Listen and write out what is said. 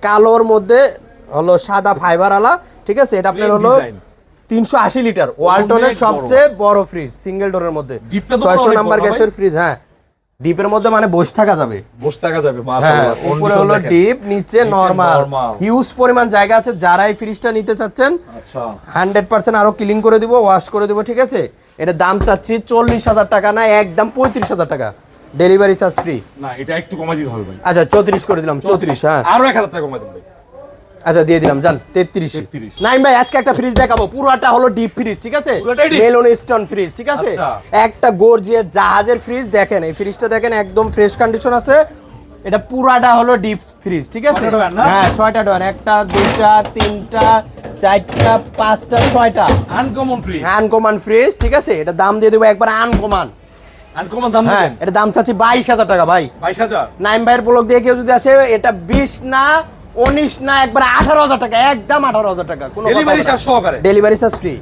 কালোর মধ্যে হলো সাদা ফাইবার আলা, ঠিক আছে? এটা আপনার হলো 380 লিটার ওয়ালটনের সবচেয়ে বড় ফ্রিজ, সিঙ্গেল ডোরের মধ্যে 600 নাম্বার গ্যাসের ফ্রিজ। হ্যাঁ, ডিপের মধ্যে মানে বসে থাকা যাবে, মাশাআল্লাহ। উপরে হলো ডিপ, নিচে নরমাল, হিউজ পরিমাণ জায়গা আছে। যারা এই ফ্রিজটা নিতে চাচ্ছেন, আচ্ছা 100% আরো ক্লিন করে দিব, ওয়াশ করে দিব, ঠিক আছে? এটা দাম চাচ্ছি 40,000 টাকা না, একদম 35,000 টাকা, ডেলিভারি চার্জ ফ্রি। না, এটা একটু কমাই দিতে হবে ভাই। আচ্ছা 34 করে দিলাম, 34। হ্যাঁ, আরো 1000 টাকা কমাই দিন ভাই। আচ্ছা দিয়ে দিলাম, জান 33। নাইম ভাই, আজকে একটা ফ্রিজ দেখাবো, পুরোটা হলো ডিপ ফ্রিজ, ঠিক আছে? মেলন স্টোন ফ্রিজ, ঠিক আছে? একটা গর্জিয়াস জাহাজের ফ্রিজ। দেখেন এই ফ্রিজটা, দেখেন একদম ফ্রেশ কন্ডিশন আছে। এটা পুরাটা হলো ডিপ ফ্রিজ, ঠিক আছে? হ্যাঁ, 6টা ডোর, 1টা 2টা 3টা 4টা 5টা 6টা আনকমন ফ্রিজ, আনকমন ফ্রিজ, ঠিক আছে? এটা দাম দিয়ে দেবো একবার আনকমন দাম। হ্যাঁ, এটা দাম চাচ্ছি 22,000 টাকা ভাই। 22,000 নাইম ভাইয়ের ব্লগ দিয়ে কেউ যদি আসে, এটা 20 না 19 না, একবার 18,000 টাকা, একদম 18,000 টাকা। কোনো ডেলিভারি চার্জ সহকারে, ডেলিভারি চার্জ ফ্রি।